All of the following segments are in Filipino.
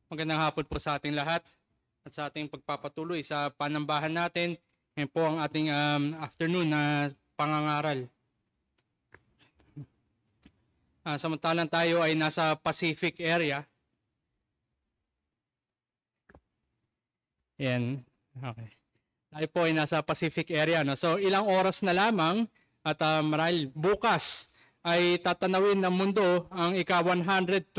Magandang hapon po sa ating lahat at sa ating pagpapatuloy sa panambahan natin. Ngayon po ang ating afternoon na pangangaral. Samantalang tayo ay nasa Pacific area. Yan. Okay. Tayo po ay nasa Pacific area. No? So ilang oras na lamang at marahil bukas ay tatanawin ng mundo ang ika-112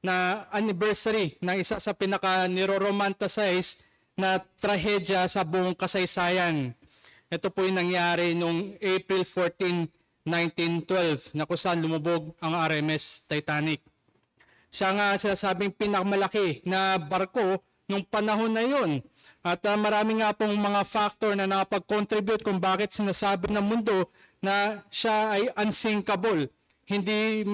na anniversary ng isa sa pinaka-niroromanticize na trahedya sa buong kasaysayan. Ito po yung nangyari noong April 14, 1912 na kung saan lumubog ang RMS Titanic. Siya nga sinasabing pinakamalaki na barko nung panahon na yun. At marami nga pong mga factor na nakapag-contribute kung bakit sinasabi ng mundo na siya ay unsinkable. Hindi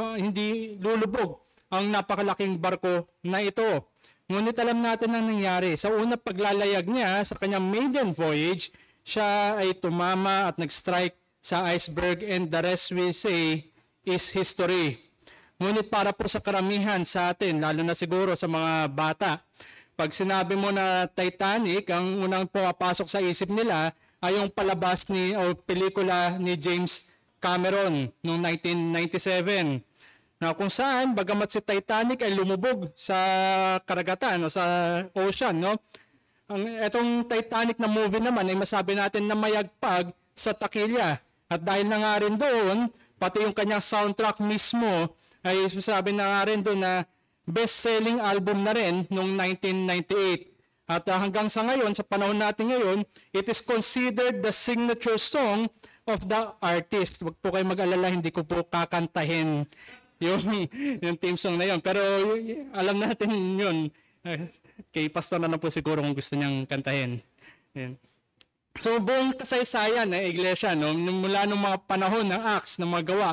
lulubog ang napakalaking barko na ito. Ngunit alam natin ang nangyari. Sa unang paglalayag niya sa kanyang maiden voyage, siya ay tumama at nag-strike sa iceberg, and the rest we say is history. Ngunit para po sa karamihan sa atin, lalo na siguro sa mga bata, pag sinabi mo na Titanic, ang unang pumapasok sa isip nila ay yung palabas o pelikula ni James Cameron noong 1997. Na kung saan, bagamat si Titanic ay lumubog sa karagatan o sa ocean, no? Etong Titanic na movie naman ay masabi natin na mayagpag sa takilya. At dahil na nga rin doon, pati yung kanyang soundtrack mismo ay masabi na nga rin doon na best-selling album na rin noong 1998. At hanggang sa ngayon, sa panahon natin ngayon, it is considered the signature song of the artist. Huwag po kayo mag-alala, hindi ko po kakantahin yung theme song na yun. Pero alam natin yun. Kay pastor na po siguro kung gusto niyang kantahin. Yan. So buong kasaysayan ng iglesia, no? Mula nung mga panahon ng Acts, ng mga gawa,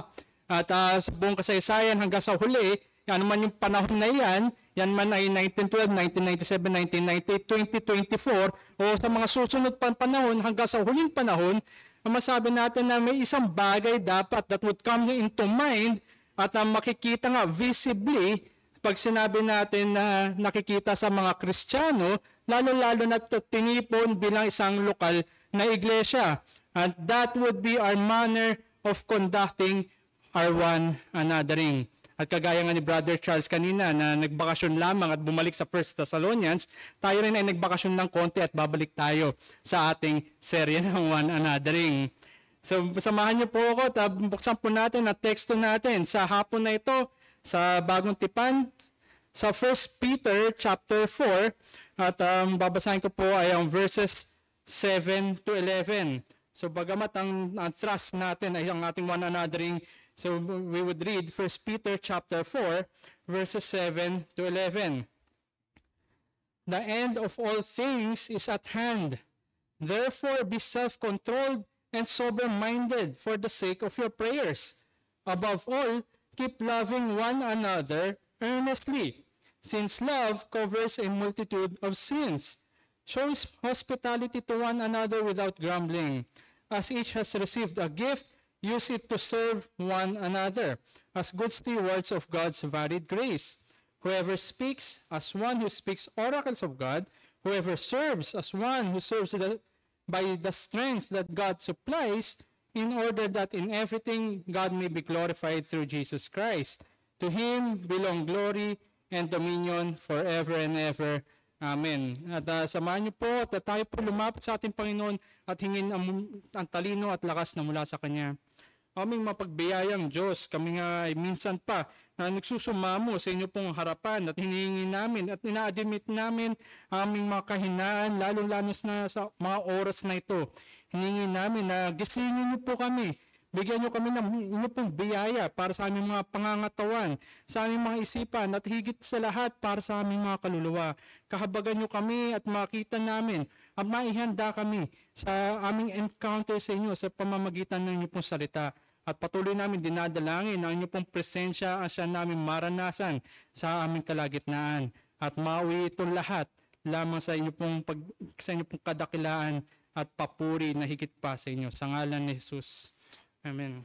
at sa buong kasaysayan hanggang sa huli, ano man yung panahon na yan man ay 1912, 1997, 1998, 2024, o sa mga susunod pang panahon hanggang sa huling panahon, masabi natin na may isang bagay dapat that would come into mind at makikita nga visibly pag sinabi natin na nakikita sa mga Kristiyano, lalo-lalo na tinipon bilang isang lokal na iglesia. And that would be our manner of conducting our one anothering. At kagaya nga ni Brother Charles kanina na nagbakasyon lamang at bumalik sa 1 Thessalonians, tayo rin ay nagbakasyon ng konti at babalik tayo sa ating serye ng one anothering. So, samahan niyo po ako at buksan po natin ang teksto natin sa hapon na ito sa Bagong Tipan, sa 1 Peter chapter 4, at babasahin ko po ay ang verses 7 to 11. So, bagamat ang thrust natin ay ang ating one anothering, so we would read 1 Peter chapter 4, verses 7 to 11. The end of all things is at hand. Therefore, be self-controlled and sober-minded for the sake of your prayers. Above all, keep loving one another earnestly, since love covers a multitude of sins. Show hospitality to one another without grumbling. As each has received a gift, use it to serve one another, as good stewards of God's varied grace. Whoever speaks, as one who speaks oracles of God. Whoever serves, as one who serves by the strength that God supplies, in order that in everything God may be glorified through Jesus Christ. To Him belong glory and dominion forever and ever. Amen. At samahan niyo po at tayo po lumapit sa ating Panginoon at hingin ang talino at lakas na mula sa Kanya. Aming mapagbiyayang Diyos, kami nga ay minsan pa na nagsusumamo sa inyo pong harapan at hinihingi namin at ina-admit namin aming mga kahinaan, lalo-lalo na sa mga oras na ito. Hinihingi namin na gisingin niyo po kami. Bigyan niyo kami ng inyo pong biyaya para sa aming mga pangangatawan, sa aming mga isipan, at higit sa lahat para sa aming mga kaluluwa. Kahabagan niyo kami at makita namin at maihanda kami sa aming encounter sa inyo sa pamamagitan ng inyong pong salita. At patuloy namin dinadalangin ang inyong pong presensya ang siya namin maranasan sa aming kalagitnaan. At mauwi itong lahat lamang sa inyong pong kadakilaan at papuri na higit pa sa inyo. Sa ngalan ni Jesus. Amen.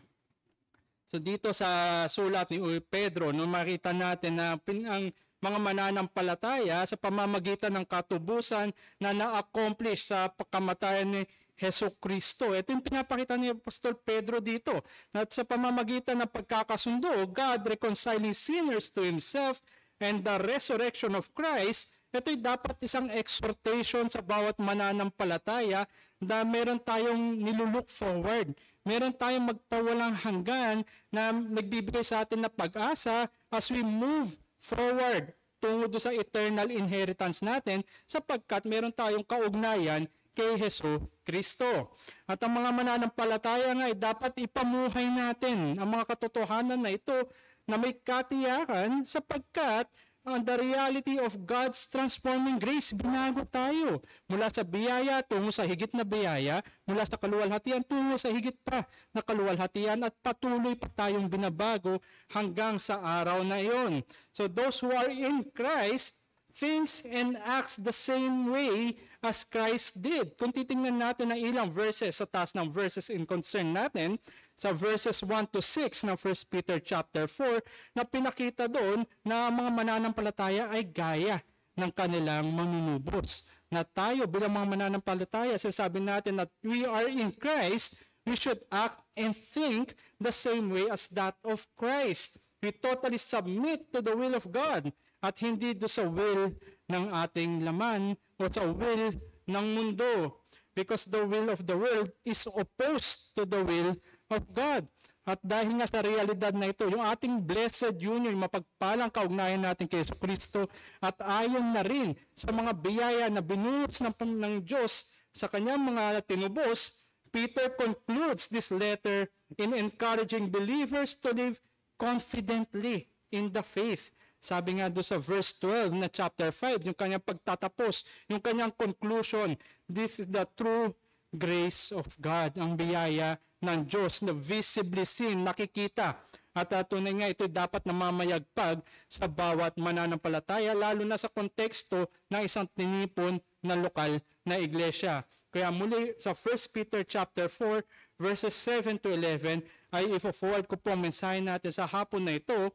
So dito sa sulat ni Pedro, no, makita natin na ang mga mananampalataya sa pamamagitan ng katubusan na na-accomplish sa pagkamatayan ni Hesus Kristo. Ito yung pinapakita ni Apostol Pedro dito, na sa pamamagitan ng pagkakasundo, God reconciling sinners to Himself and the resurrection of Christ, ito'y dapat isang exhortation sa bawat mananampalataya na meron tayong nilulook forward. Meron tayong magpawalang hanggan na nagbibigay sa atin na pag-asa as we move forward tungo sa eternal inheritance natin sapagkat meron tayong kaugnayan kay Hesus Kristo. At ang mga mananampalataya nga ay dapat ipamuhay natin ang mga katotohanan na ito na may katiyakan sapagkat the reality of God's transforming grace, binago tayo mula sa biyaya tungo sa higit na biyaya, mula sa kaluwalhatian tungo sa higit pa na kaluwalhatian at patuloy pa tayong binabago hanggang sa araw na iyon. So those who are in Christ thinks and acts the same way as Christ did. Kung titingnan natin ang ilang verses sa taas ng verses in concern natin, sa verses 1 to 6 ng 1 Peter chapter 4, na pinakita doon na mga mananampalataya ay gaya ng kanilang manunubos. Na tayo bilang mga mananampalataya, sasabi natin that we are in Christ, we should act and think the same way as that of Christ. We totally submit to the will of God at hindi do sa will ng ating laman o sa will ng mundo. Because the will of the world is opposed to the will of God. At dahil nga sa realidad na ito, yung ating blessed union, mapagpalang kaugnayan natin kay Yesu Kristo at ayon na rin sa mga biyaya na binuhos ng Diyos sa kanyang mga tinubos, Peter concludes this letter in encouraging believers to live confidently in the faith. Sabi nga doon sa verse 12 na chapter 5, yung kanyang pagtatapos, yung kanyang conclusion, this is the true grace of God, ang biyaya ng Diyos na visibly seen, nakikita. At tunay nga ito dapat namamayagpag sa bawat mananampalataya, lalo na sa konteksto ng isang tinipon na lokal na iglesia. Kaya muli sa 1 Peter chapter 4 verses 7 to 11 ay i-forward ko po ang mensahe natin sa hapon na ito.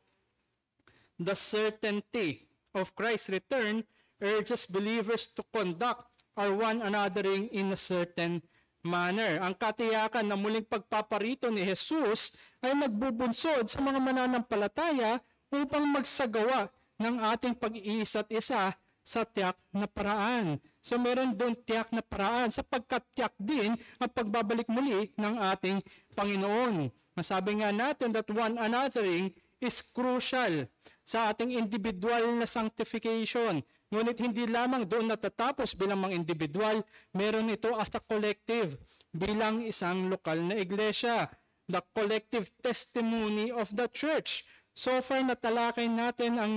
The certainty of Christ's return urges believers to conduct our one anothering in a certain manner. Ang katiyakan na muling pagpaparito ni Jesus ay nagbubunsod sa mga mananampalataya upang magsagawa ng ating pag-iisa't isa sa tiyak na paraan. So meron doon tiyak na paraan sapagkat tiyak din ang pagbabalik muli ng ating Panginoon. Masabi nga natin that one anothering is crucial sa ating individual na sanctification. Ngunit hindi lamang doon natatapos bilang mga individual, meron ito as a collective bilang isang lokal na iglesia. The collective testimony of the church. So far natalakay natin ang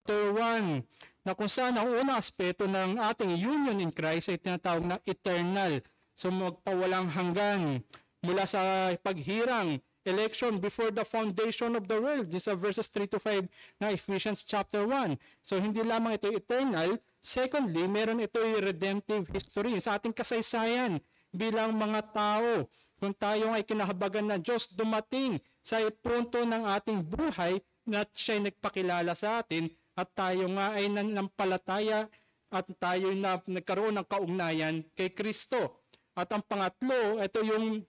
chapter 1 na kung saan ang unang aspeto ng ating union in Christ ay tinatawag na eternal. So magpawalang hanggan mula sa paghirang election before the foundation of the world. This sa verses 3 to 5 na Ephesians chapter 1. So hindi lamang ito eternal. Secondly, meron ito redemptive history sa ating kasaysayan bilang mga tao. Kung tayo ay kinahabagan ng Diyos, dumating sa punto ng ating buhay na siya'y nagpakilala sa atin at tayo nga ay nanampalataya at tayo na nagkaroon ng kaugnayan kay Kristo. At ang pangatlo, ito yung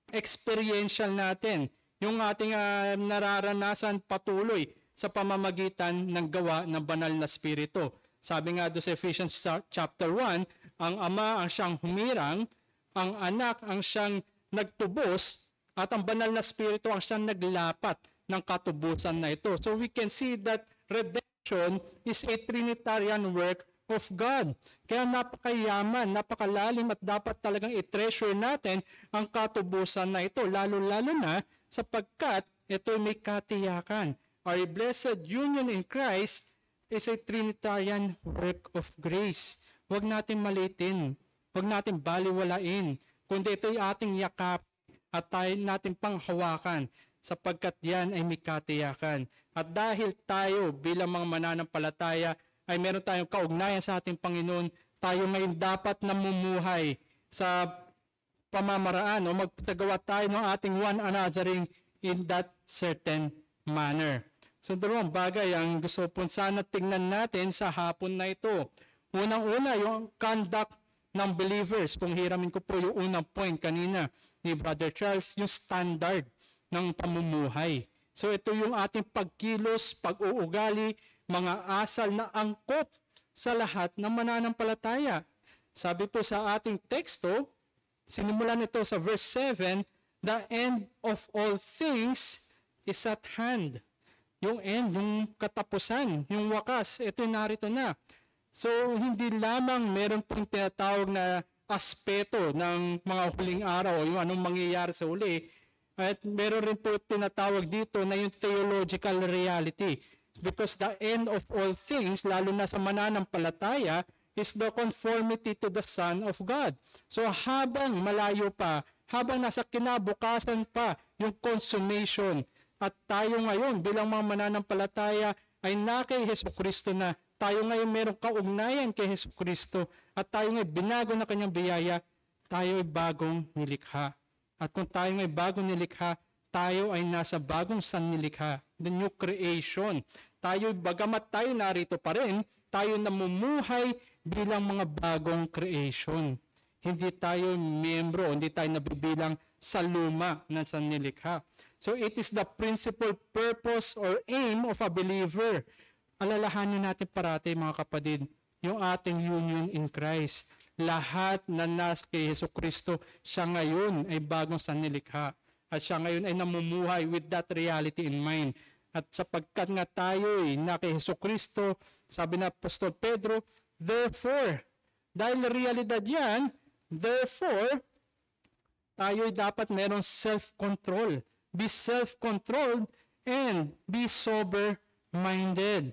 experiential natin, yung ating nararanasan patuloy sa pamamagitan ng gawa ng banal na Espiritu. Sabi nga doon sa Ephesians chapter 1, ang Ama ang siyang humirang, ang Anak ang siyang nagtubos, at ang banal na Espiritu ang siyang naglapat ng katubusan na ito. So we can see that redemption is a Trinitarian work of God. Kaya napakayaman, napakalalim at dapat talagang i-treasure natin ang katubusan na ito, lalo-lalo na sapagkat ito may katiyakan. Our blessed union in Christ is a Trinitarian work of grace. Huwag natin malitin, huwag natin baliwalain, kundi ito'y ating yakap at tayo natin panghawakan sapagkat yan ay may katiyakan. At dahil tayo bilang mga mananampalataya ay meron tayong kaugnayan sa ating Panginoon, tayo ngayon dapat namumuhay sa pamamaraan o magsagawa tayo ng ating one anothering in that certain manner. So dalawang bagay ang gusto po sana tingnan natin sa hapon na ito. Unang-una, yung conduct ng believers. Kung hiramin ko po yung unang point kanina ni Brother Charles, yung standard ng pamumuhay. So ito yung ating pagkilos, pag-uugali, mga asal na angkop sa lahat ng mananampalataya. Sabi po sa ating teksto, sinimulan ito sa verse 7, the end of all things is at hand. Yung end, yung katapusan, yung wakas, ito narito na. So hindi lamang meron pong tinatawag na aspeto ng mga huling araw, yung anong mangyayari sa huli, at meron rin po tinatawag dito na yung theological reality. Because the end of all things, lalo na sa mananampalataya, is the conformity to the Son of God. So habang malayo pa, habang nasa kinabukasan pa yung consummation, at tayo ngayon bilang mga mananampalataya ay na kay Hesukristo na, tayo ngayon merong kaugnayan kay Hesukristo, at tayo ngayon binago na kanyang biyaya, tayo ay bagong nilikha. At kung tayo ay bagong nilikha, tayo ay nasa bagong sannilikha, the new creation. Tayo, bagamat tayo narito pa rin, tayo namumuhay bilang mga bagong creation. Hindi tayo miyembro, hindi tayo nabibilang sa luma na sannilikha. So it is the principal purpose or aim of a believer. Alalahanin natin parati mga kapatid, yung ating union in Christ. Lahat na nasa kay Hesukristo, siya ngayon ay bagong sannilikha. At siya ngayon ay namumuhay with that reality in mind. At sapagkat nga tayo ay na kay Hesukristo, sabi na Apostol Pedro, therefore, dahil realidad yan, therefore, tayo ay dapat merong self-control. Be self-controlled and be sober-minded.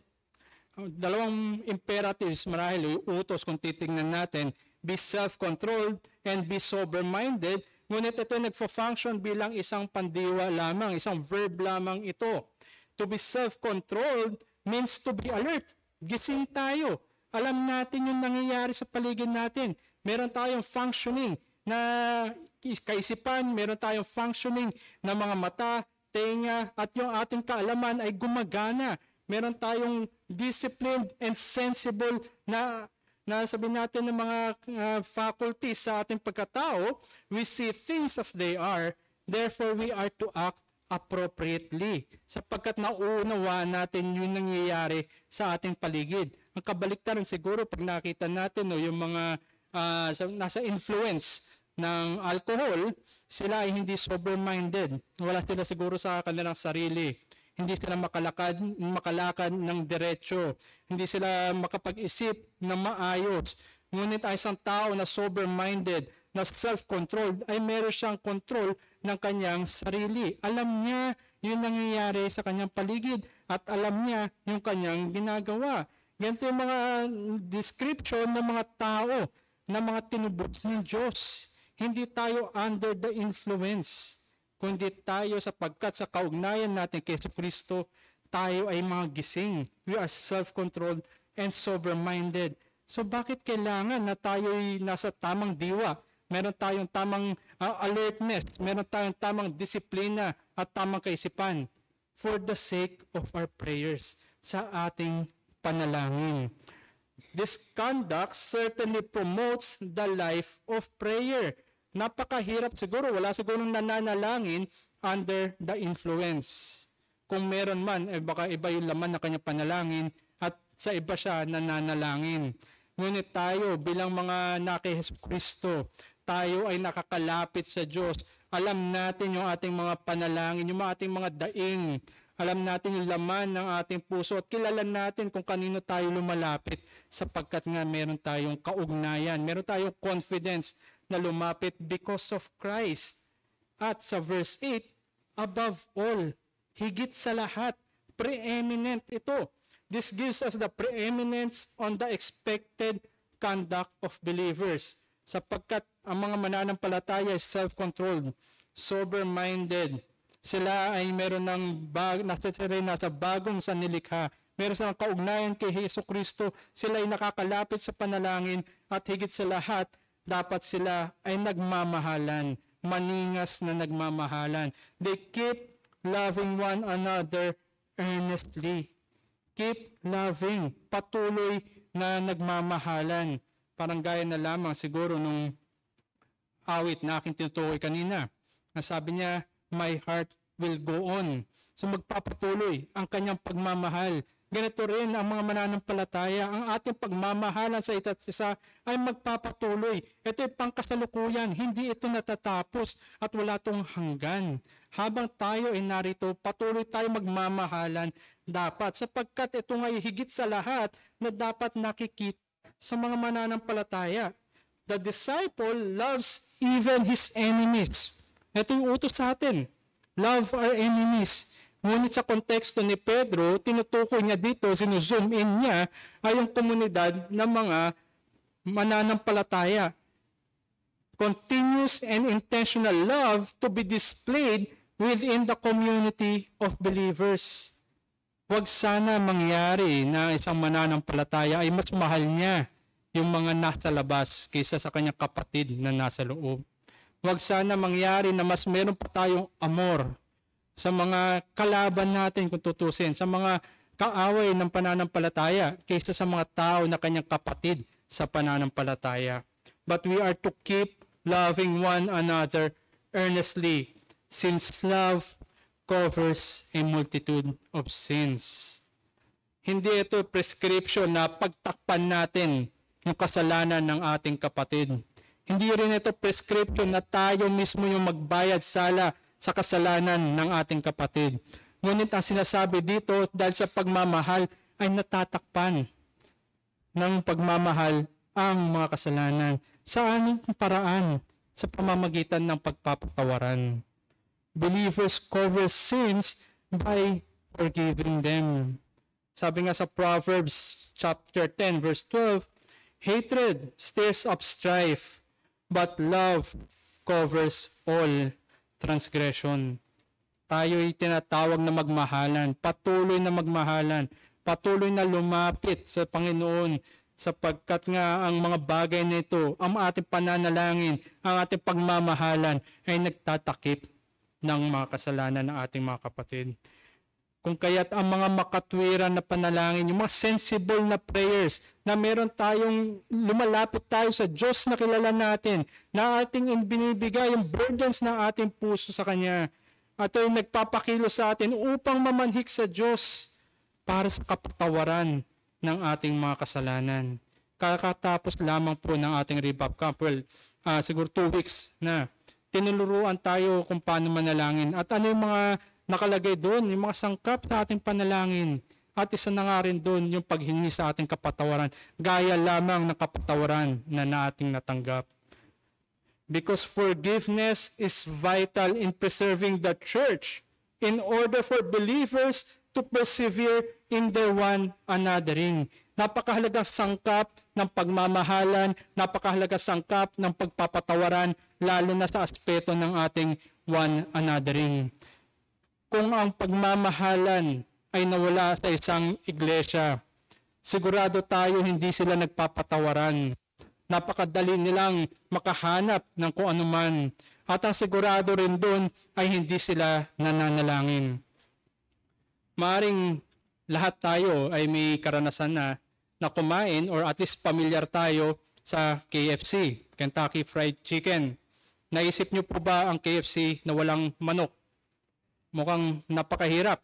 Dalawang imperatives marahil utos kung titingnan natin, be self-controlled and be sober-minded. Ngunit ito nagfa-function bilang isang pandiwa lamang, isang verb lamang ito. To be self-controlled means to be alert. Gising tayo. Alam natin yung nangyayari sa paligid natin. Meron tayong functioning na kaisipan, meron tayong functioning na mga mata, tenga, at yung ating kaalaman ay gumagana. Meron tayong disciplined and sensible na sabihin natin ng mga faculties sa ating pagkatao. We see things as they are, therefore we are to act appropriately sapagkat nauunawaan natin yung nangyayari sa ating paligid. Ang kabaliktaran siguro pag nakita natin yung mga nasa influence ng alcohol, sila ay hindi sober-minded. Wala sila siguro sa kanilang sarili. Hindi sila makalakad ng diretsyo. Hindi sila makapag-isip na maayos. Ngunit ay isang tao na sober-minded, na self-controlled, ay meron siyang control ng kanyang sarili. Alam niya yung nangyayari sa kanyang paligid at alam niya yung kanyang ginagawa. Ganito yung mga description ng mga tao na mga tinubos ng Diyos. Hindi tayo under the influence, kundi tayo sapagkat sa kaugnayan natin kay Kristo, tayo ay mga gising. We are self-controlled and sober-minded. So bakit kailangan na tayo ay nasa tamang diwa? Meron tayong tamang alertness, meron tayong tamang disiplina at tamang kaisipan for the sake of our prayers, sa ating panalangin. This conduct certainly promotes the life of prayer. Napakahirap siguro, wala sigurong nananalangin under the influence. Kung meron man, baka iba yung laman na kanyang panalangin at sa iba siya nananalangin. Ngunit tayo bilang mga naki Kristo, tayo ay nakakalapit sa Diyos. Alam natin yung ating mga panalangin, yung ating mga daing. Alam natin yung laman ng ating puso at kilala natin kung kanino tayo lumalapit sapagkat nga meron tayong kaugnayan, meron tayong confidence na lumapit because of Christ. At sa verse 8, above all, higit sa lahat, preeminent ito. This gives us the preeminence on the expected conduct of believers. Sapagkat ang mga mananampalataya is self-controlled, sober-minded. Sila ay meron ng nasa bagong sanlilikha. Meron silang kaugnayan kay Hesus Kristo. Sila ay nakakalapit sa panalangin at higit sa lahat, dapat sila ay nagmamahalan. Maningas na nagmamahalan. They keep loving one another earnestly. Keep loving. Patuloy na nagmamahalan. Parang gaya na lamang siguro nung awit na aking tinutukoy kanina. Nasabi niya, my heart will go on. So magpapatuloy ang kanyang pagmamahal. Ganito rin ang mga mananampalataya. Ang ating pagmamahalan sa isa't isa ay magpapatuloy. Ito ay pangkasalukuyan. Hindi ito natatapos at wala itong hanggan. Habang tayo ay narito, patuloy tayo magmamahalan dapat. Sapagkat ito ay higit sa lahat na dapat nakikita sa mga mananampalataya. The disciple loves even his enemies. Ito yung utos sa atin. Love our enemies. Ngunit sa konteksto ni Pedro, tinutukoy niya dito, sinuzoom in niya, ay yung komunidad ng mga mananampalataya. Continuous and intentional love to be displayed within the community of believers. Huwag sana mangyari na isang mananampalataya ay mas mahal niya yung mga nasa labas kaysa sa kanyang kapatid na nasa loob. Huwag sana mangyari na mas meron pa tayong amor sa mga kalaban natin kung tutusin, sa mga kaaway ng pananampalataya kaysa sa mga tao na kanyang kapatid sa pananampalataya. But we are to keep loving one another earnestly, since love covers a multitude of sins. Hindi ito prescription na pagtakpan natin yung kasalanan ng ating kapatid. Hindi rin ito prescription na tayo mismo yung magbayad sala sa kasalanan ng ating kapatid. Ngunit ang sinasabi dito, dahil sa pagmamahal ay natatakpan ng pagmamahal ang mga kasalanan. Sa anong paraan? Sa pamamagitan ng pagpapatawaran. Believers cover sins by forgiving them. Sabi nga sa Proverbs chapter 10 verse 12, hatred stirs up strife, but love covers all transgression. Tayo ay tinatawag na magmahalan, patuloy na lumapit sa Panginoon sapagkat nga ang mga bagay nito, ang ating pananalangin, ang ating pagmamahalan ay nagtatakip ng mga kasalanan ng ating mga kapatid. Kung kaya't ang mga makatwiran na panalangin, yung mga sensible na prayers, na meron tayong lumalapit tayo sa Diyos na kilala natin, na ating binibigay yung burdens ng ating puso sa Kanya, at ay nagpapakilo sa atin upang mamanhik sa Diyos para sa kapatawaran ng ating mga kasalanan. Kakatapos lamang po ng ating Revive Camp, siguro 2 weeks na, tinuruan tayo kung paano manalangin at ano yung mga nakalagay doon, yung mga sangkap sa ating panalangin. At isa na nga rin doon yung paghingi sa ating kapatawaran. Gaya lamang ng kapatawaran na ating natanggap. Because forgiveness is vital in preserving the church in order for believers to persevere in their one anothering. Napakahalagang sangkap ng pagmamahalan, napakahalagang sangkap ng pagpapatawaran, lalo na sa aspeto ng ating one anothering. Kung ang pagmamahalan ay nawala sa isang iglesia, sigurado tayo hindi sila nagpapatawaran. Napakadali nilang makahanap ng kung anuman. At ang sigurado rin doon ay hindi sila nananalangin. Maaring lahat tayo ay may karanasan na kumain or at least familiar tayo sa KFC, Kentucky Fried Chicken. Naisip niyo po ba ang KFC na walang manok? Mukhang napakahirap.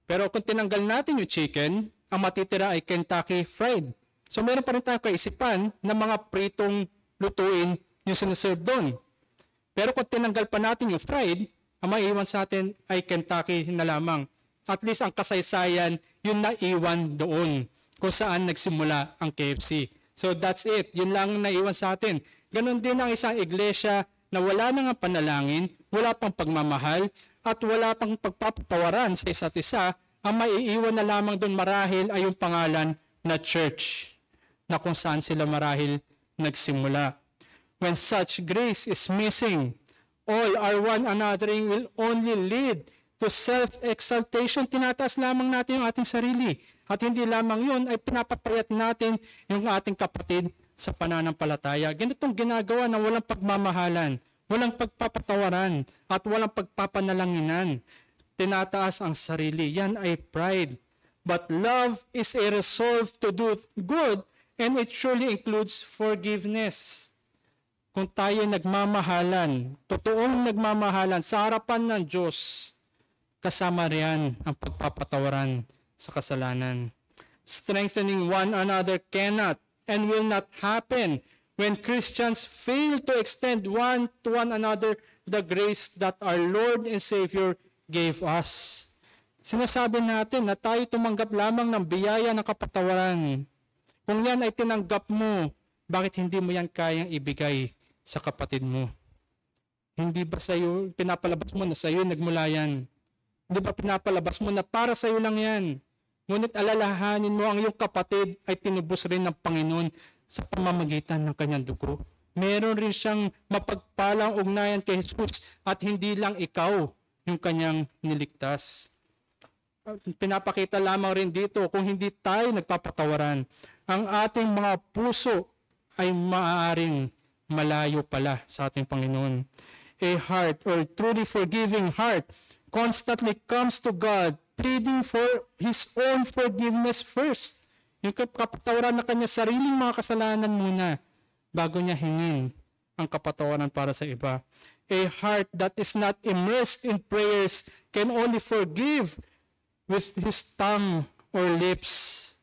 Pero kung tinanggal natin yung chicken, ang matitira ay Kentucky Fried. So meron pa rin tayong kaisipan na mga pritong lutuin yung sinaserve doon. Pero kung tinanggal pa natin yung fried, ang maiiwan sa atin ay Kentucky na lamang. At least ang kasaysayan, yung naiwan doon kung saan nagsimula ang KFC. So that's it. Yun lang ang naiwan sa atin. Ganon din ang isang iglesia na wala nang panalangin, wala pang pagmamahal, at wala pang pagpapatawaran sa isa't isa. Ang maiiwan na lamang doon marahil ay yung pangalan na church, na kung saan sila marahil nagsimula. When such grace is missing, all our one anothering will only lead to self-exaltation. Tinataas lamang natin yung ating sarili. At hindi lamang yun, ay pinapapayat natin yung ating kapatid sa pananampalataya. Ganitong ginagawa ng walang pagmamahalan, walang pagpapatawaran, at walang pagpapanalanginan. Tinataas ang sarili. Yan ay pride. But love is a resolve to do good, and it surely includes forgiveness. Kung tayo nagmamahalan, totoong nagmamahalan sa harapan ng Diyos, kasama riyan ang pagpapatawaran sa kasalanan. Strengthening one another cannot and will not happen when Christians fail to extend one to one another the grace that our Lord and Savior gave us. Sinasabi natin na tayo tumanggap lamang ng biyaya ng kapatawaran. Kung yan ay tinanggap mo, bakit hindi mo yan kayang ibigay sa kapatid mo? Hindi ba sa iyo pinapalabas mo na sa iyo nagmula yan? Hindi ba pinapalabas mo na para sa iyo lang yan? Ngunit alalahanin mo ang iyong kapatid ay tinubos rin ng Panginoon sa pamamagitan ng kanyang dugo. Meron rin siyang mapagpalang ugnayan kay Jesus at hindi lang ikaw yung kanyang niligtas. Pinapakita lamang rin dito kung hindi tayo nagpapatawaran, ang ating mga puso ay maaaring malayo pala sa ating Panginoon. A heart or truly forgiving heart constantly comes to God pleading for His own forgiveness first. Yung kapatawaran na kanya sariling mga kasalanan muna bago niya hingin ang kapatawaran para sa iba. A heart that is not immersed in prayers can only forgive with his tongue or lips.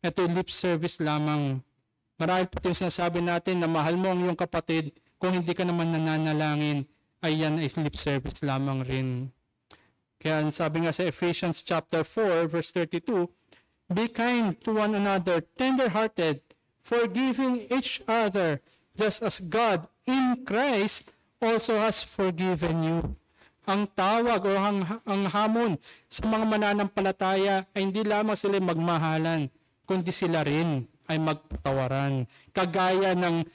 Ito lip service lamang. Marahil pati sinasabi natin na mahal mo ang iyong kapatid, kung hindi ka naman nananalangin, ay yan ay lip service lamang rin. Kaya sabi nga sa Ephesians chapter 4 verse 32, be kind to one another, tender-hearted, forgiving each other, just as God in Christ also has forgiven you. Ang tawag o ang hamon sa mga mananampalataya ay hindi lamang sila magmahalan, kundi sila rin ay magpatawaran. Kagaya ng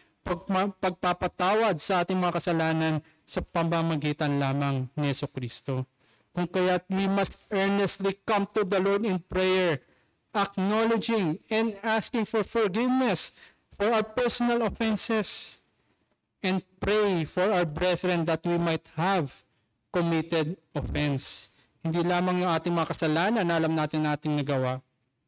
pagpapatawad sa ating mga kasalanan sa pamamagitan lamang ni Jesucristo. Kung kaya't we must earnestly come to the Lord in prayer, acknowledging and asking for forgiveness for our personal offenses, and pray for our brethren that we might have committed offense. Hindi lamang yung ating mga kasalanan na alam natin nagawa,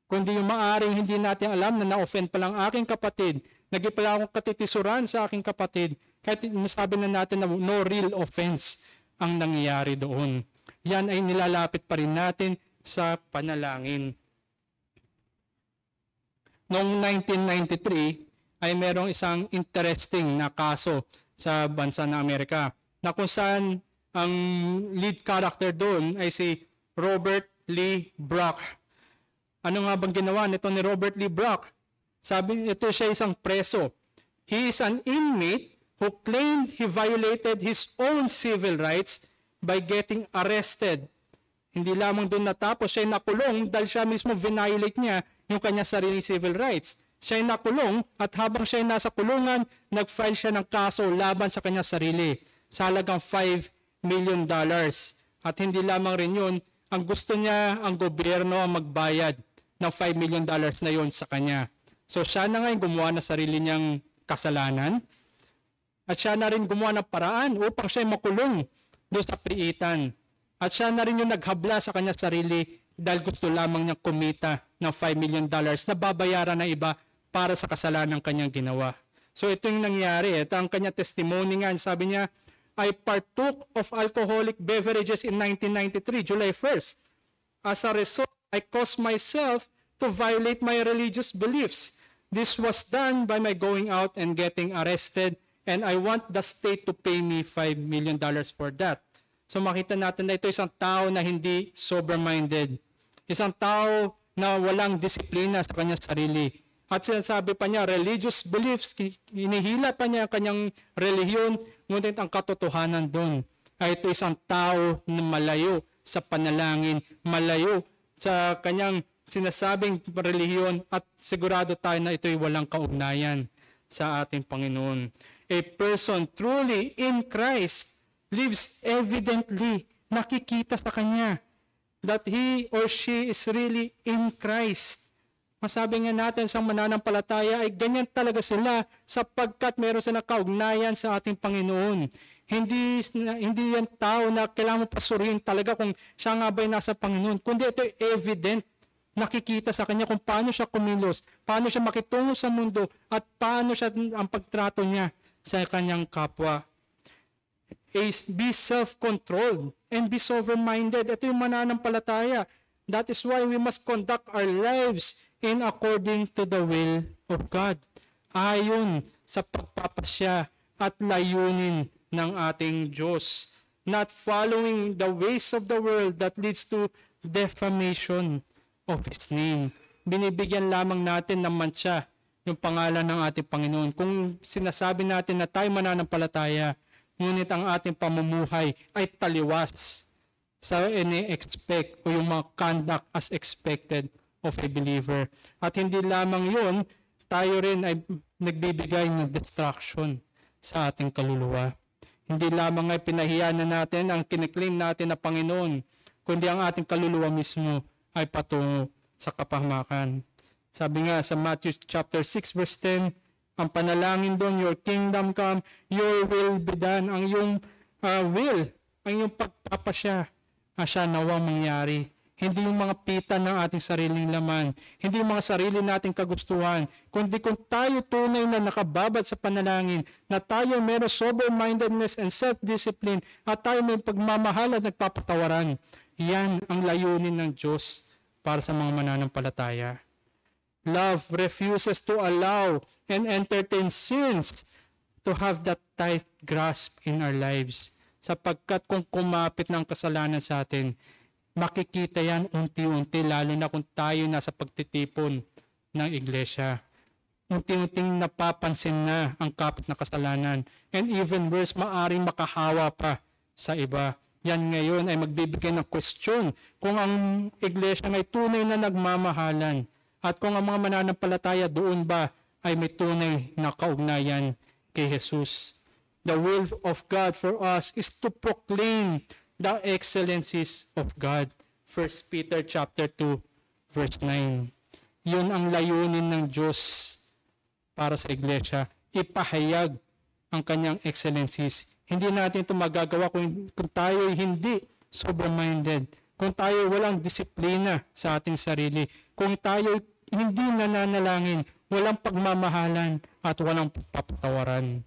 kundi yung maaring hindi natin alam na na-offend pa lang aking kapatid, nagipala akong katitisuran sa aking kapatid, kahit nasabi na natin na no real offense ang nangyayari doon. Yan ay nilalapit pa rin natin sa panalangin. Noong 1993 ay merong isang interesting na kaso sa bansa ng Amerika na kung saan ang lead character doon ay si Robert Lee Brock. Ano nga bang ginawa nito ni Robert Lee Brock? Sabi, ito siya isang preso. He is an inmate who claimed he violated his own civil rights by getting arrested. Hindi lamang doon natapos, siya ay nakulong dahil siya mismo violate niya yung kanya sariling civil rights. Siya ay nakulong at habang siya ay nasa kulungan, nag-file siya ng kaso laban sa kanya sarili sa halagang $5 million. At hindi lamang rin yun, ang gusto niya, ang gobyerno ang magbayad ng $5 million na yun sa kanya. So siya na ngayon gumawa ng sarili niyang kasalanan at siya na rin gumawa ng paraan upang siya makulong doon sa priitan. At siya na rin yung naghabla sa kanya sarili dahil gusto lamang niyang kumita ng $5 million na babayaran ng iba para sa kasalanan kanyang ginawa. So ito yung nangyari. Ito ang kanyang testimony nga. Sabi niya, I partook of alcoholic beverages in 1993, July 1st. As a result, I caused myself to violate my religious beliefs. This was done by my going out and getting arrested, and I want the state to pay me $5 million for that. So makita natin na ito isang tao na hindi sober-minded. Isang tao na walang disiplina sa kanyang sarili. At sinasabi pa niya, religious beliefs, hinihila pa niya kanyang relihiyon, ngunit ang katotohanan doon ay ito isang tao na malayo sa panalangin, malayo sa kanyang sinasabing relihiyon at sigurado tayo na ito'y walang kaugnayan sa ating Panginoon. A person truly in Christ lives evidently, nakikita sa kanya that he or she is really in Christ. Masabi nga natin sa mananampalataya ay ganyan talaga sila sapagkat meron silang kaugnayan sa ating Panginoon. Hindi yan tao na kailangan mo pasurihin talaga kung siya nga ba'y nasa Panginoon, kundi ito evident. Nakikita sa kanya kung paano siya kumilos, paano siya makitungo sa mundo, at paano siya ang pagtrato niya sa kanyang kapwa. Be self-controlled and be sober-minded. Ito yung mananampalataya. That is why we must conduct our lives in according to the will of God. Ayon sa pagpapasya at layunin ng ating Diyos. Not following the ways of the world that leads to defamation of His name. Binibigyan lamang natin ng mantsa yung pangalan ng ating Panginoon. Kung sinasabi natin na tayo mananampalataya, ngunit ang ating pamumuhay ay taliwas sa ini-expect o yung mga conduct as expected of a believer. At hindi lamang yun, tayo rin ay nagbibigay ng distraction sa ating kaluluwa. Hindi lamang ay pinahiya na natin ang kiniklaim natin na Panginoon, kundi ang ating kaluluwa mismo ay patungo sa kapahamakan. Sabi nga sa Matthew chapter 6 verse 10, ang panalangin doon, your kingdom come, your will be done. Ang iyong will, ang iyong pagpapasya, siya nawang mangyari. Hindi yung mga pita ng ating sariling laman, hindi yung mga sarili nating kagustuhan, kundi kung tayo tunay na nakababad sa panalangin, na tayo meron sober-mindedness and self-discipline, at tayo may pagmamahal at nagpapatawaran. Yan ang layunin ng Diyos para sa mga mananampalataya. Love refuses to allow and entertain sins to have that tight grasp in our lives. Sapagkat kung kumapit ng kasalanan sa atin, makikita yan unti-unti, lalo na kung tayo nasa pagtitipon ng iglesia. Unti-unting napapansin na ang kapit na kasalanan. And even worse, maaring makahawa pa sa iba. Yan ngayon ay magbibigay ng question kung ang iglesia ay tunay na nagmamahalan. At kung ang mga mananampalataya doon ba ay may tunay na kaugnayan kay Jesus. The will of God for us is to proclaim the excellencies of God. 1 Peter chapter 2 verse 9. Yun ang layunin ng Diyos para sa iglesia. Ipahayag ang kanyang excellencies. Hindi natin ito magagawa kung tayo hindi sober-minded. Kung tayo walang disiplina sa ating sarili. Kung tayo hindi nananalangin, walang pagmamahalan at walang pagpapatawaran.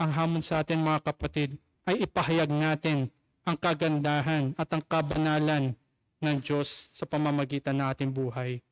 Ang hamon sa atin mga kapatid ay ipahayag natin ang kagandahan at ang kabanalan ng Diyos sa pamamagitan ng ating buhay.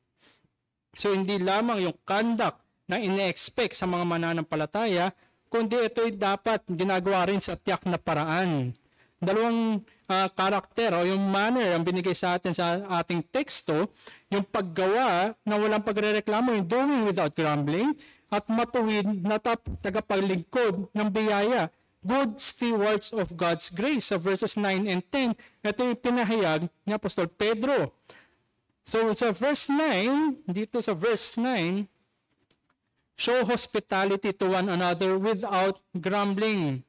So hindi lamang yung conduct na ine-expect sa mga mananampalataya, kundi ito'y dapat ginagawa rin sa tiyak na paraan. Dalawang karakter o yung manner ang binigay sa atin sa ating teksto, yung paggawa na walang pagrereklamo, yung doing without grumbling, at matuwid na tagapaglingkod ng biyaya, good stewards of God's grace. Sa verses 9 and 10, ito yung pinahayag ni Apostol Pedro. So sa verse 9, dito sa verse 9, show hospitality to one another without grumbling.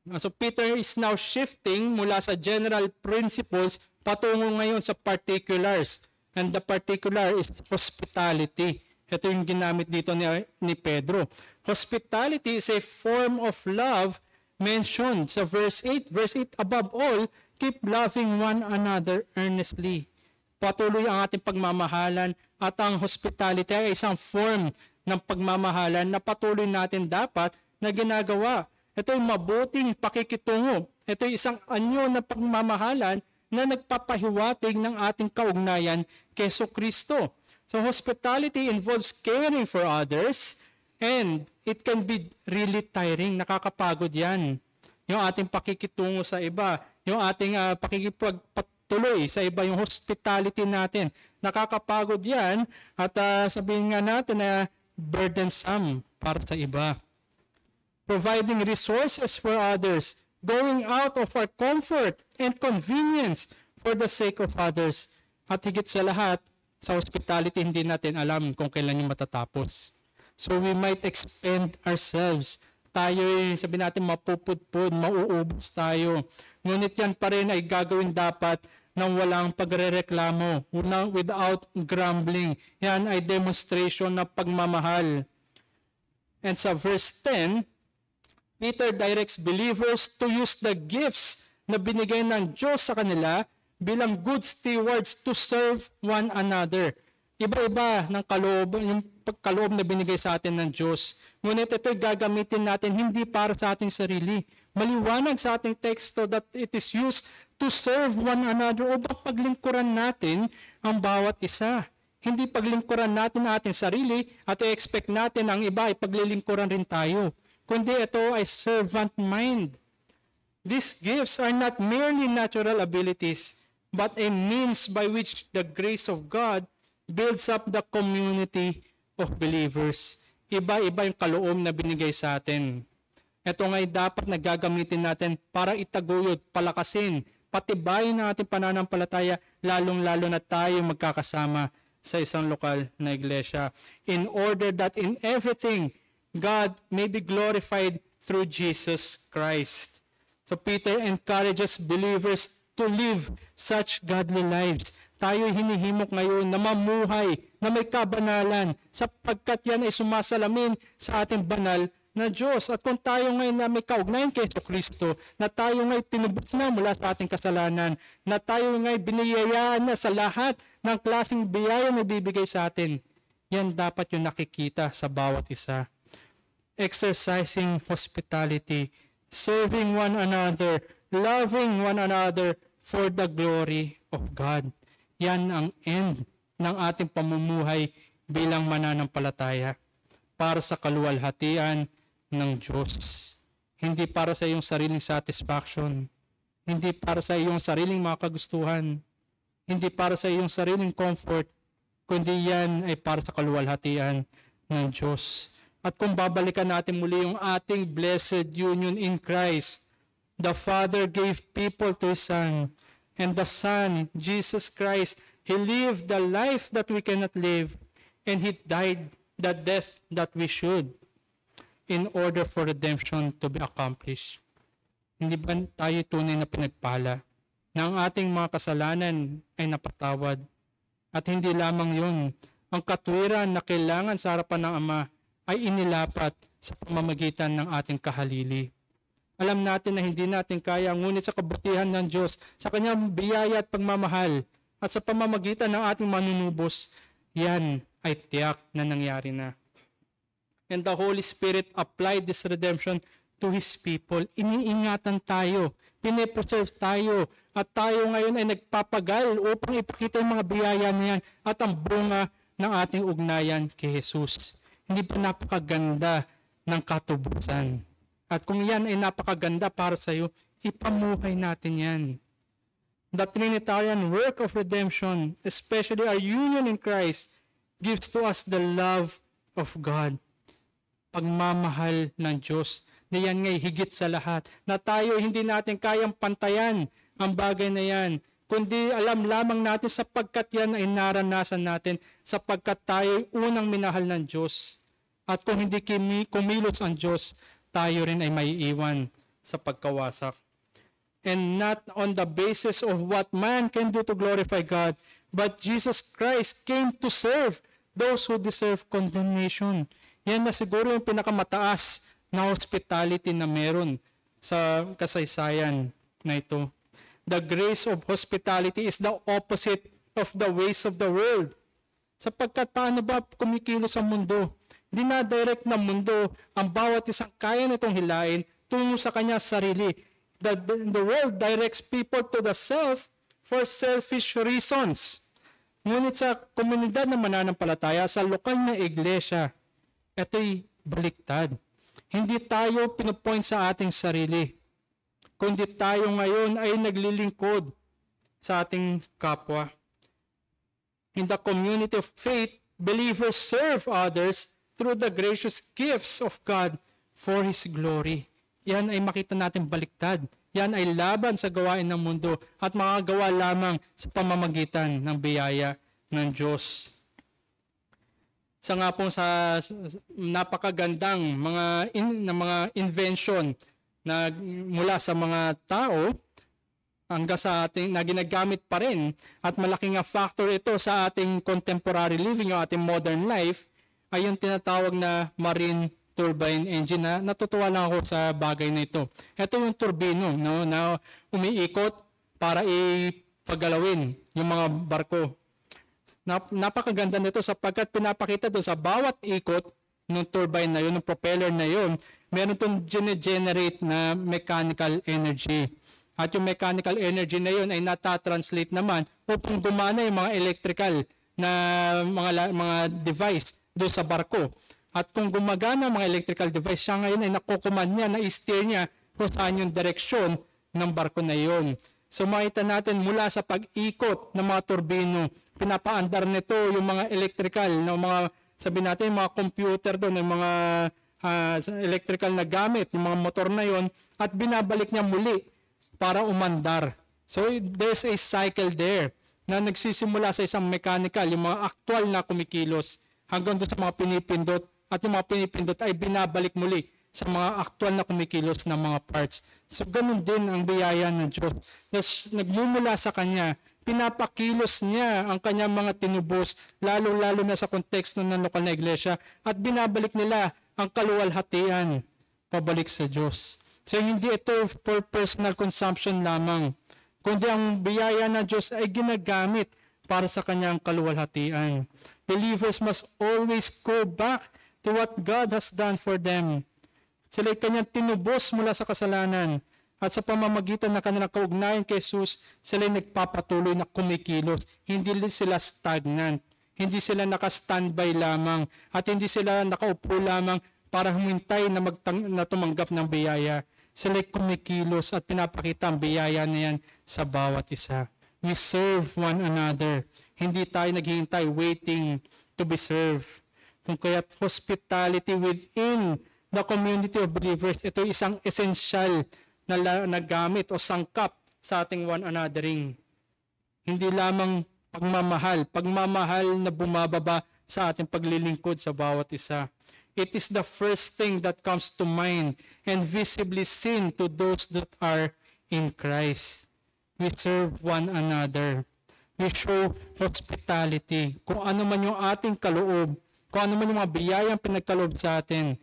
So Peter is now shifting mula sa general principles patungo ngayon sa particulars. And the particular is hospitality. Ito yung ginamit dito ni Pedro. Hospitality is a form of love mentioned sa verse 8. Verse 8, above all, keep loving one another earnestly. Patuloy ang ating pagmamahalan at ang hospitality ay isang form ng pagmamahalan na patuloy natin dapat na ginagawa. Ito ay mabuting pakikitungo. Ito ay isang anyo na pagmamahalan na nagpapahiwatig ng ating kaugnayan kay Jesucristo. So hospitality involves caring for others and it can be really tiring. Nakakapagod yan. Yung ating pakikitungo sa iba, yung ating pakikipagpatuloy sa iba, yung hospitality natin. Nakakapagod yan at sabihin nga natin na burdensome para sa iba. Providing resources for others, going out of our comfort and convenience for the sake of others. At higit sa lahat, sa hospitality hindi natin alam kung kailan yung matatapos. So we might expend ourselves. Tayo sabi natin mapupudpud, mauubos tayo. Ngunit yan pa rin ay gagawin dapat nang walang pagrereklamo, without grumbling. Yan ay demonstration na pagmamahal. And sa verse 10, Peter directs believers to use the gifts na binigay ng Diyos sa kanila bilang good stewards to serve one another. Iba-iba ng kaloob, yung pagkaloob na binigay sa atin ng Diyos. Ngunit ito'y gagamitin natin hindi para sa ating sarili. Maliwanag sa ating teksto that it is used to serve one another upang paglingkuran natin ang bawat isa. Hindi paglingkuran natin ang ating sarili at i-expect natin ang iba ay paglilingkuran rin tayo. Kundi ito ay servant mind. These gifts are not merely natural abilities, but a means by which the grace of God builds up the community of believers. Iba-iba yung kaloob na binigay sa atin. Ito nga'y dapat na gagamitin natin para itaguyod, palakasin, patibayin ang ating pananampalataya, lalong-lalo na tayo magkakasama sa isang lokal na iglesia. In order that in everything, God may be glorified through Jesus Christ. So Peter encourages believers to live such godly lives. Tayo hinihimok ngayon na mamuhay na may kabanalan sapagkat yan ay sumasalamin sa ating banal na Diyos. At kung tayo ngayon na may kaugnayan kay Jesucristo, na tayo ngayon tinubos na mula sa ating kasalanan, na tayo ngayon biniyayaan na sa lahat ng klaseng biyaya na bibigay sa atin, yan dapat yung nakikita sa bawat isa. Exercising hospitality, serving one another, loving one another for the glory of God. Yan ang end ng ating pamumuhay bilang mananampalataya para sa kaluwalhatian ng Diyos. Hindi para sa iyong sariling satisfaction, hindi para sa iyong sariling mga kagustuhan, hindi para sa iyong sariling comfort, kundi yan ay para sa kaluwalhatian ng Diyos. At kung babalikan natin muli yung ating blessed union in Christ, the Father gave people to His Son, and the Son, Jesus Christ, He lived the life that we cannot live, and He died the death that we should, in order for redemption to be accomplished. Hindi ba tayo tunay na pinagpala na ang ating mga kasalanan ay napatawad? At hindi lamang yun, ang katwiran na kailangan sa harapan ng Ama ay inilapat sa pamamagitan ng ating kahalili. Alam natin na hindi natin kaya, ngunit sa kabutihan ng Diyos, sa Kanyang biyaya at pagmamahal, at sa pamamagitan ng ating manunubos, yan ay tiyak na nangyari na. And the Holy Spirit applied this redemption to His people. Iniingatan tayo, pinipreserve tayo, at tayo ngayon ay nagpapagal upang ipakita yung mga biyaya na yan at ang bunga ng ating ugnayan kay Jesus. Hindi ba napakaganda ng katubusan? At kung yan ay napakaganda para sa iyo, ipamuhay natin yan. The Trinitarian work of redemption, especially our union in Christ, gives to us the love of God. Pagmamahal ng Diyos, na yan ngay higit sa lahat, na tayo hindi natin kayang pantayan ang bagay na yan, kundi alam lamang natin sapagkat yan ay naranasan natin, sapagkat tayo unang minahal ng Diyos. At kung hindi kumilos ang Diyos, tayo rin ay maiiwan sa pagkawasak. And not on the basis of what man can do to glorify God, but Jesus Christ came to serve those who deserve condemnation. Yan na siguro yung pinakamataas na hospitality na meron sa kasaysayan na ito. The grace of hospitality is the opposite of the ways of the world. Sapagkat paano ba kumikilos ang mundo? Dinadirect ng mundo ang bawat isang kaya nitong hilain tungo sa kanya sarili. The world directs people to the self for selfish reasons. Ngunit sa komunidad na mananampalataya, sa lokal na iglesia, ito'y baliktad. Hindi tayo pinupoint sa ating sarili, kundi tayo ngayon ay naglilingkod sa ating kapwa. In the community of faith, believers serve others through the gracious gifts of God for His glory. Yan ay makita natin baliktad. Yan ay laban sa gawain ng mundo at makagawa lamang sa pamamagitan ng biyaya ng Diyos. Sa nga po sa napakagandang mga invention na mula sa mga tao hanggang sa ating na ginagamit pa rin at malaking factor ito sa ating contemporary living o ating modern life ay yung tinatawag na marine turbine engine na natutuwa lang ako sa bagay na ito. Ito yung turbino na umiikot para ipagalawin yung mga barko. Napakaganda nito sapagkat pinapakita doon sa bawat ikot ng turbine na yun, ng propeller na yun, meron itong generate na mechanical energy. At yung mechanical energy na yun ay natatranslate naman upang gumana yung mga electrical na mga device doon sa barko. At kung gumagana ang mga electrical device, siya ngayon ay nakukuman niya, na-steer niya kung saan yung direksyon ng barko na yun. So makita natin mula sa pag-ikot ng mga turbino, pinapaandar nito yung mga electrical, mga sabi natin yung mga computer doon, yung mga electrical na gamit, yung mga motor na yon, at binabalik niya muli para umandar. So there's a cycle there na nagsisimula sa isang mechanical, yung mga actual na kumikilos, hanggang doon sa mga pinipindot, at yung mga pinipindot ay binabalik muli sa mga aktual na kumikilos na mga parts. So ganun din ang biyaya ng Diyos. Nagmumula sa Kanya, pinapakilos niya ang Kanyang mga tinubos, lalo-lalo na sa konteksto ng lokal na iglesia, at binabalik nila ang kaluwalhatian pabalik sa Diyos. So hindi ito for personal consumption lamang, kundi ang biyaya ng Diyos ay ginagamit para sa Kanyang kaluwalhatian. Believers must always go back to what God has done for them. Sila'y Kanyang tinubos mula sa kasalanan at sa pamamagitan ng kanilang kaugnayan kay Jesus, sila'y nagpapatuloy na kumikilos. Hindi sila stagnant. Hindi sila naka-standby lamang at hindi sila nakaupo lamang para humintay na tumanggap ng biyaya. Sila'y kumikilos at pinapakita ang biyaya na yan sa bawat isa. We serve one another. Hindi tayo naghihintay waiting to be served. Kung kaya hospitality within the community of believers, ito isang essential na gamit o sangkap sa ating one anothering. Hindi lamang pagmamahal na bumababa sa ating paglilingkod sa bawat isa. It is the first thing that comes to mind and visibly seen to those that are in Christ. We serve one another. We show hospitality. Kung ano man yung ating kaloob, kung ano man yung mga biyayang pinagkaloob sa atin,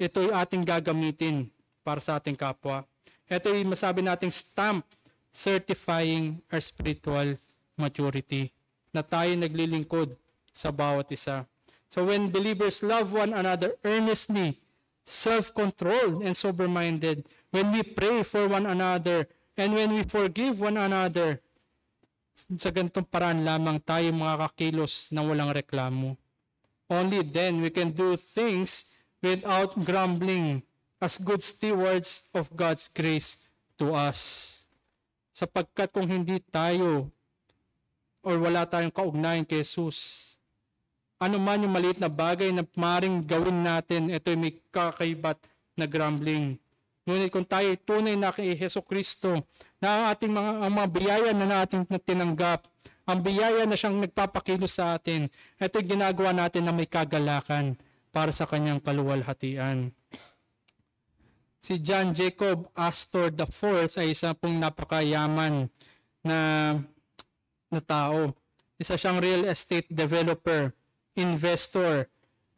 ito'y ating gagamitin para sa ating kapwa. Ito'y masabi nating stamp certifying our spiritual maturity, na tayo naglilingkod sa bawat isa. So when believers love one another earnestly, self-controlled and sober-minded, when we pray for one another, and when we forgive one another, sa ganitong paraan lamang tayo makakakilos na walang reklamo. Only then we can do things without grumbling as good stewards of God's grace to us. Sapagkat kung hindi tayo or wala tayong kaugnayan kay Jesus, ano man yung maliit na bagay na maring gawin natin, ito may kakaibat na grumbling. Ngunit kung tayo tunay na kay Jesucristo, na ang mga biyaya na ating tinanggap, ang biyaya na siyang nagpapakilos sa atin, ito'y ginagawa natin na may kagalakan para sa Kanyang kaluwalhatian. Si John Jacob Astor IV ay isa pong napakayaman na tao. Isa siyang real estate developer, investor,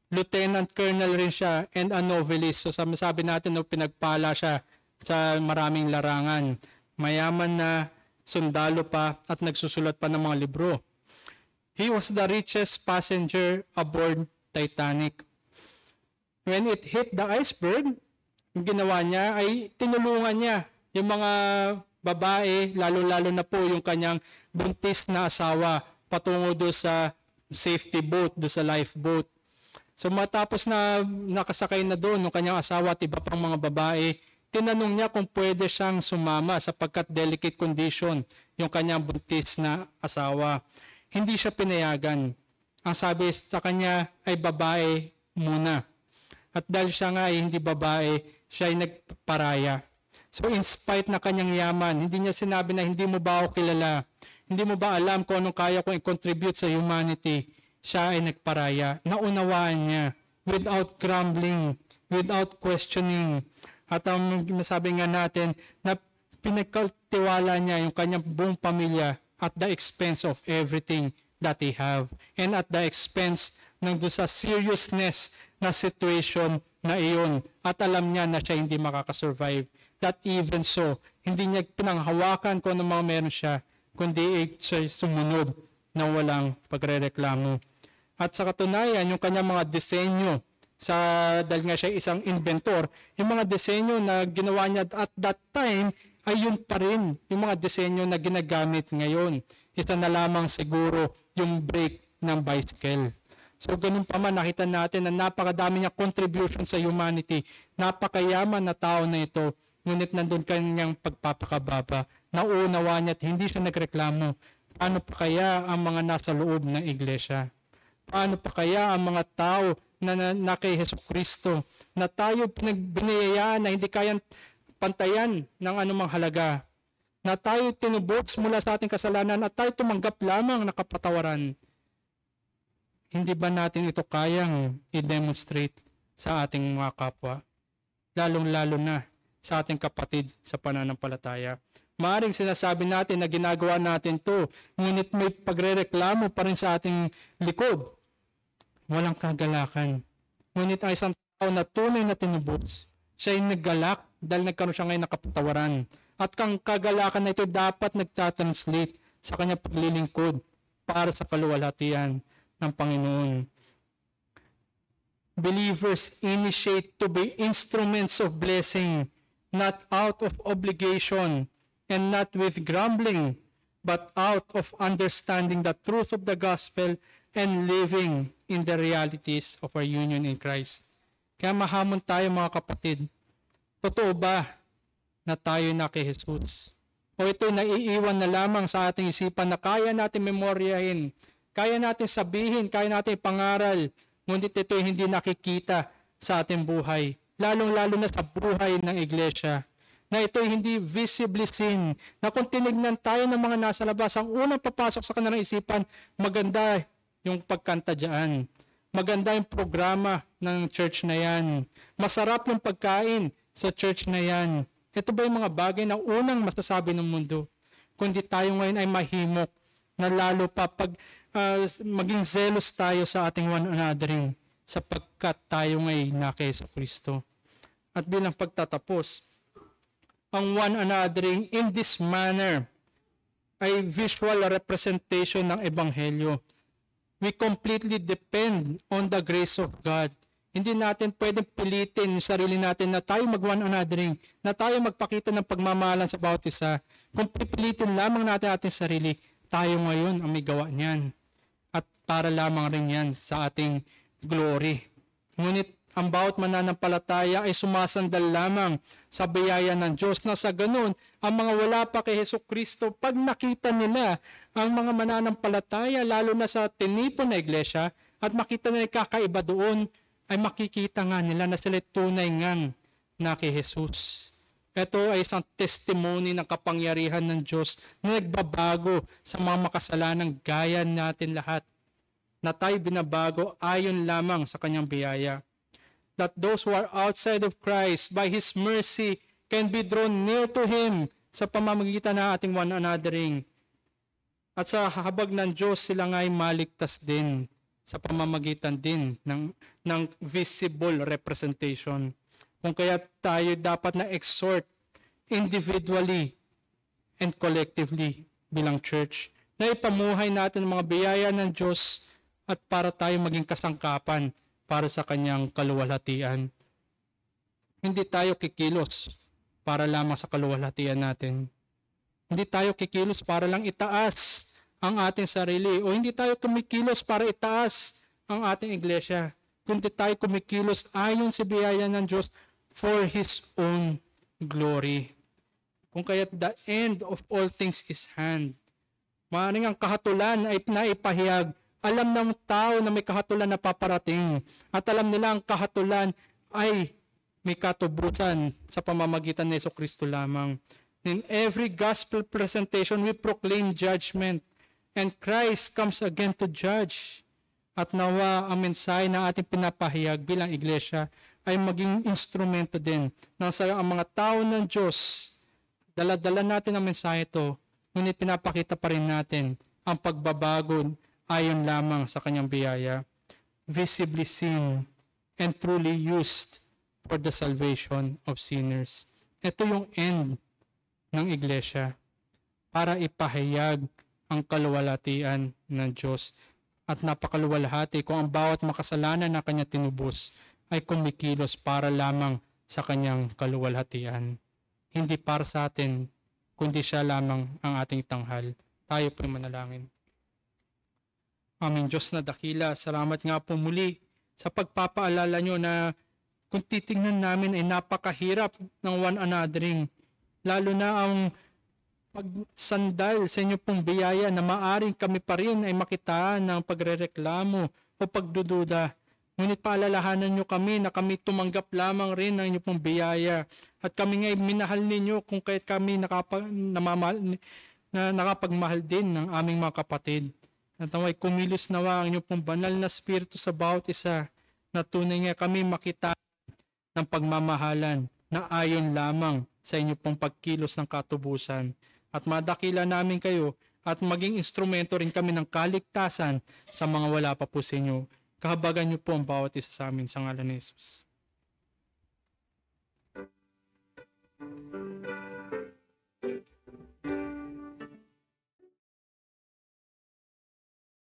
lieutenant colonel rin siya, and a novelist. So sabi natin, pinagpala siya sa maraming larangan. Mayaman na, sundalo pa, at nagsusulat pa ng mga libro. He was the richest passenger aboard Titanic. When it hit the iceberg, yung ginawa niya ay tinulungan niya yung mga babae, lalo-lalo na po yung kanyang buntis na asawa patungo do sa safety boat, do sa lifeboat. So matapos na nakasakay na doon ng kanyang asawa at iba pang mga babae, tinanong niya kung pwede siyang sumama sapagkat delicate condition yung kanyang buntis na asawa. Hindi siya pinayagan. Ang sabi sa kanya ay babae muna. At dahil siya nga ay hindi babae, siya ay nagparaya. So in spite na kanyang yaman, hindi niya sinabi na hindi mo ba ako kilala? Hindi mo ba alam kung anong kaya kong i-contribute sa humanity? Siya ay nagparaya. Naunawaan niya without grumbling, without questioning. At ang masabi nga natin na pinagkatiwala niya yung kanyang buong pamilya at the expense of everything that he have. And at the expense ng doon sa seriousness na situation na iyon. At alam niya na siya hindi makakasurvive. That even so, hindi niya pinanghawakan kung ano mga meron siya, kundi siya sumunod na walang pagrereklamo. At sa katunayan, yung kanyang mga disenyo, dahil nga siya isang inventor, yung mga disenyo na ginawa niya at that time, ay yun pa rin yung mga disenyo na ginagamit ngayon. Isa na lamang siguro yung brake ng bicycle. So ganun pa man, nakita natin na napakadami niya contribution sa humanity. Napakayaman na tao na ito, ngunit nandun kanyang pagpapakababa. Nauunawa niya at hindi siya nagreklamo. Paano pa kaya ang mga nasa loob ng iglesia? Paano pa kaya ang mga tao na kay Jesucristo, na tayo pinagbinayayaan na hindi kayang pantayan ng anumang halaga, na tayo tinubos mula sa ating kasalanan at tayo tumanggap lamang na kapatawaran? Hindi ba natin ito kayang i-demonstrate sa ating mga kapwa? Lalong-lalo na sa ating kapatid sa pananampalataya. Maaring sinasabi natin na ginagawa natin to, ngunit may pagrereklamo pa rin sa ating likod. Walang kagalakan. Ngunit ang isang tao na tunay na tinubos, siya ay naggalak dahil nagkaroon siya ngayon ng kapatawaran. At kang kagalakan na ito dapat nagtatranslate sa kanyang paglilingkod para sa kaluwalhatian ng Panginoon. Believers initiate to be instruments of blessing, not out of obligation and not with grumbling, but out of understanding the truth of the gospel and living in the realities of our union in Christ. Kaya mahamon tayo mga kapatid. Totoo ba na tayo na kay Jesus? O ito naiiwan na lamang sa ating isipan na kaya natin memoryahin, kaya natin sabihin, kaya natin pangaral, ngunit ito hindi nakikita sa ating buhay. Lalong-lalo na sa buhay ng iglesia. Na ito hindi visibly seen. Na kung tinignan tayo ng mga nasa labas, ang unang papasok sa kanilang isipan, maganda yung pagkanta dyan. Maganda yung programa ng church na yan. Masarap yung pagkain sa church na yan. Ito ba yung mga bagay na unang masasabi ng mundo? Kundi tayo ngayon ay mahimok na lalo pa pag maging zealous tayo sa ating one anothering sapagkat tayo ngayon na kay Jesucristo. At bilang pagtatapos, ang one anothering in this manner ay visual representation ng Ebanghelyo. We completely depend on the grace of God. Hindi natin pwedeng pilitin yung sarili natin na tayo mag-one anothering, na tayo magpakita ng pagmamahalan sa bawat isa. Kung pipilitin lamang natin ating sarili, tayo ngayon ang may gawa niyan. At para lamang rin yan sa ating glory. Ngunit ang bawat mananampalataya ay sumasandal lamang sa biyaya ng Diyos na sa ganun, ang mga wala pa kay Jesucristo, pag nakita nila ang mga mananampalataya, lalo na sa tinipon na iglesia, at makita nila kakaiba doon, ay makikita nga nila na sila tunay ngang na kay Jesus. Ito ay isang testimony ng kapangyarihan ng Diyos na nagbabago sa mga makasalanang gaya natin lahat, na tayo binabago ayon lamang sa kanyang biyaya. that those who are outside of Christ, by His mercy, can be drawn near to Him sa pamamagitan ng ating one anothering. At sa habag ng Diyos, sila nga'y maligtas din sa pamamagitan din ng visible representation. Kung kaya tayo dapat na exhort individually and collectively bilang church, na ipamuhay natin ang mga biyaya ng Diyos at para tayo maging kasangkapan para sa kanyang kaluwalhatian. Hindi tayo kikilos para lamang sa kaluwalhatian natin. Hindi tayo kikilos para lang itaas ang ating sarili, o hindi tayo kumikilos para itaas ang ating iglesia, kundi tayo kumikilos ayon sa biyaya ng Diyos for His own glory. Kung kaya't the end of all things is hand. Maaaring ang kahatulan ay naipahayag. Alam ng tao na may kahatulan na paparating, at alam nila ang kahatulan ay may katubusan sa pamamagitan ni Jesucristo lamang. In every gospel presentation, we proclaim judgment. And Christ comes again to judge. At nawa ang mensahe na ating pinapahayag bilang iglesia ay maging instrumento din ng sa ang mga tao ng Diyos. Dala-dala natin ang mensahe ito, ngunit pinapakita pa rin natin ang pagbabago ayon lamang sa kanyang biyaya, visibly seen and truly used for the salvation of sinners. Ito yung end ng iglesia para ipahayag ang kaluwalhatian ng Diyos, at napakaluwalhati kung ang bawat makasalanan na kanya tinubos ay kumikilos para lamang sa kanyang kaluwalhatian. Hindi para sa atin, kundi siya lamang ang ating tanghal. Tayo po'y manalangin. Aming Diyos na dakila, salamat nga po muli sa pagpapaalala nyo na kung titingnan namin ay napakahirap ng one anothering, lalo na ang pagsandal sa inyo pong biyaya na maaring kami pa rin ay makitaan ng pagrereklamo o pagdududa. Ngunit paalalahanan nyo kami na kami tumanggap lamang rin ng inyo pong biyaya, at kami ngay minahal ninyo kung kaya't kami nakapagmahal din ng aming mga kapatid. At naway kumilos nawa ang inyo pong banal na spirito sa bawat isa, na tunay nga kami makita ng pagmamahalan na ayon lamang sa inyo pong pagkilos ng katubusan. At madakila namin kayo at maging instrumento rin kami ng kaligtasan sa mga wala pa po sa inyo. Kahabagan niyo po ang bawat isa sa amin sa ngalan ni Jesus.